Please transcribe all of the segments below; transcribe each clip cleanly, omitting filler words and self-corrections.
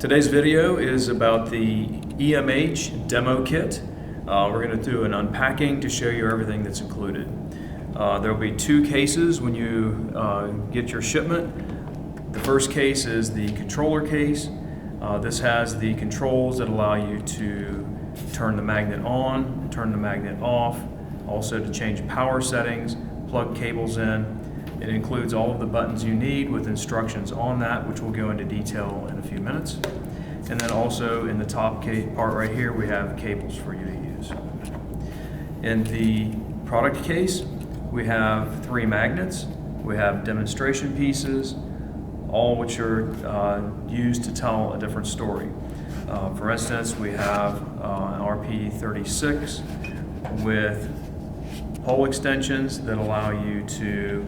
Today's video is about the EMH demo kit. We're going to do an unpacking to show you everything that's included. There will be two cases when you get your shipment. The first case is the controller case. This has the controls that allow you to turn the magnet on, turn the magnet off, also to change power settings, plug cables in. It includes all of the buttons you need with instructions on that, which we'll go into detail in a few minutes. And then also in the top part right here, we have cables for you to use. In the product case, we have 3 magnets. We have demonstration pieces, all which are used to tell a different story. For instance, we have an RP36 with pole extensions that allow you to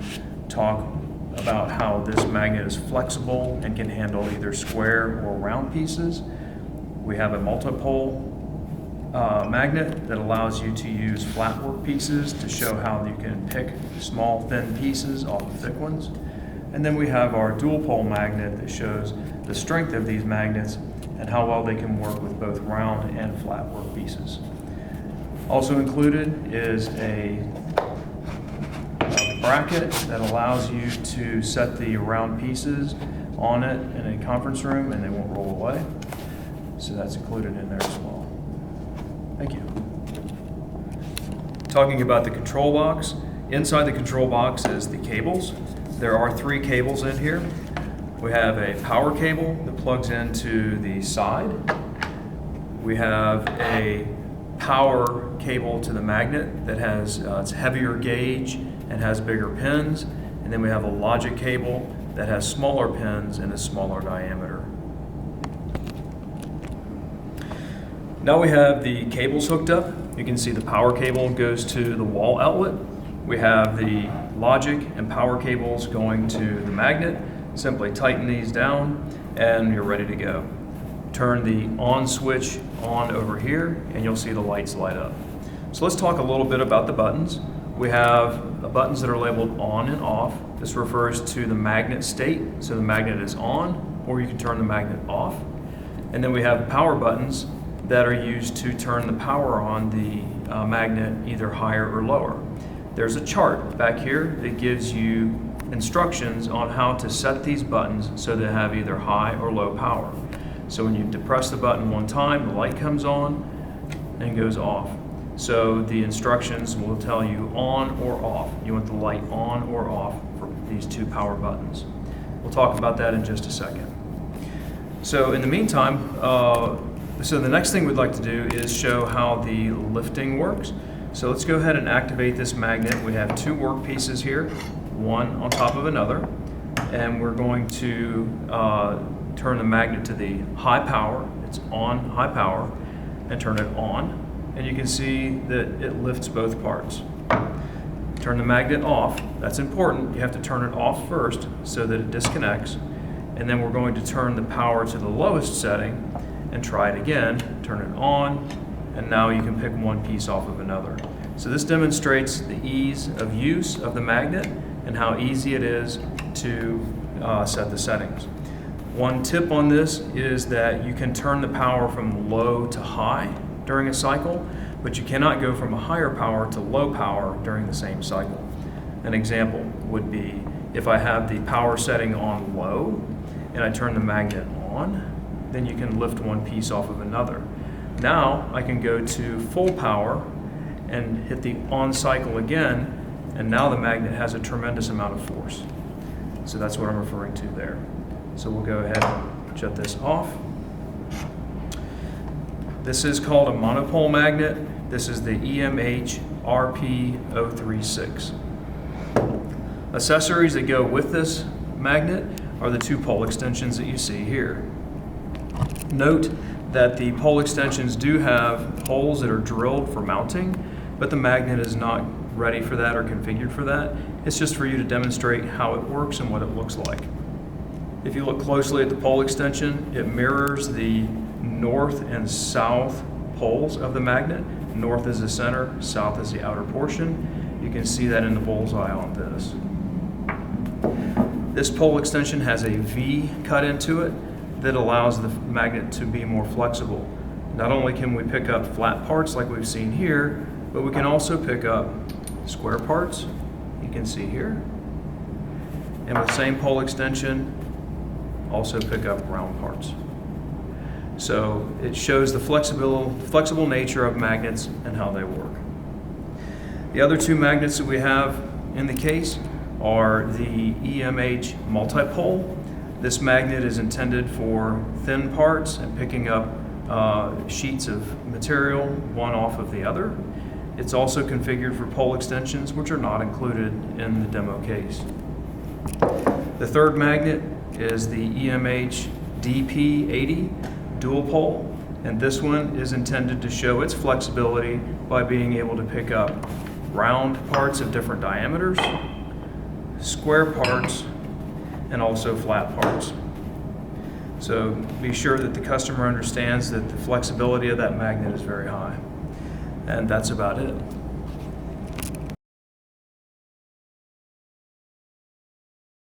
talk about how this magnet is flexible and can handle either square or round pieces. We have a multi-pole magnet that allows you to use flat work pieces to show how you can pick small thin pieces off of thick ones. And then we have our dual pole magnet that shows the strength of these magnets and how well they can work with both round and flat work pieces. Also included is a bracket that allows you to set the round pieces on it in a conference room and they won't roll away. So that's included in there as well. Thank you. Talking about the control box, inside the control box is the cables. There are 3 cables in here. We have a power cable that plugs into the side. We have a power cable to the magnet that has it's heavier gauge and has bigger pins, and then we have a logic cable that has smaller pins and a smaller diameter. Now we have the cables hooked up. You can see the power cable goes to the wall outlet. We have the logic and power cables going to the magnet. Simply tighten these down and you're ready to go. Turn the on switch on over here and you'll see the lights light up. So let's talk a little bit about the buttons. We have buttons that are labeled on and off. This refers to the magnet state, so the magnet is on, or you can turn the magnet off. And then we have power buttons that are used to turn the power on the magnet either higher or lower. There's a chart back here that gives you instructions on how to set these buttons so they have either high or low power. So when you depress the button one time, the light comes on and goes off. So the instructions will tell you on or off. You want the light on or off for these 2 power buttons. We'll talk about that in just a second. So in the meantime, so the next thing we'd like to do is show how the lifting works. So let's go ahead and activate this magnet. We have 2 work pieces here, one on top of another, and we're going to turn the magnet to the high power. It's on high power, and turn it on. And you can see that it lifts both parts. Turn the magnet off. That's important. You have to turn it off first so that it disconnects. And then we're going to turn the power to the lowest setting and try it again. Turn it on, and now you can pick one piece off of another. So this demonstrates the ease of use of the magnet and how easy it is to set the settings. One tip on this is that you can turn the power from low to high during a cycle, but you cannot go from a higher power to low power during the same cycle. An example would be if I have the power setting on low and I turn the magnet on, then you can lift one piece off of another. Now I can go to full power and hit the on cycle again, and now the magnet has a tremendous amount of force. So that's what I'm referring to there. So we'll go ahead and shut this off. This is called a monopole magnet. This is the EMH RP036. Accessories that go with this magnet are the 2 pole extensions that you see here. Note that the pole extensions do have holes that are drilled for mounting, but the magnet is not ready for that or configured for that. It's just for you to demonstrate how it works and what it looks like. If you look closely at the pole extension, it mirrors the north and south poles of the magnet. North is the center, south is the outer portion. You can see that in the bullseye on this. This pole extension has a V cut into it. that allows the magnet to be more flexible. Not only can we pick up flat parts like we've seen here, but we can also pick up square parts, you can see here. And with same pole extension, also pick up round parts. So it shows the flexible nature of magnets and how they work. The other two magnets that we have in the case are the EMH multipole. This magnet is intended for thin parts and picking up sheets of material one off of the other. It's also configured for pole extensions, which are not included in the demo case. The third magnet is the EMH DP80 dual pole, and this one is intended to show its flexibility by being able to pick up round parts of different diameters, square parts, and also flat parts. So be sure that the customer understands that the flexibility of that magnet is very high. And that's about it.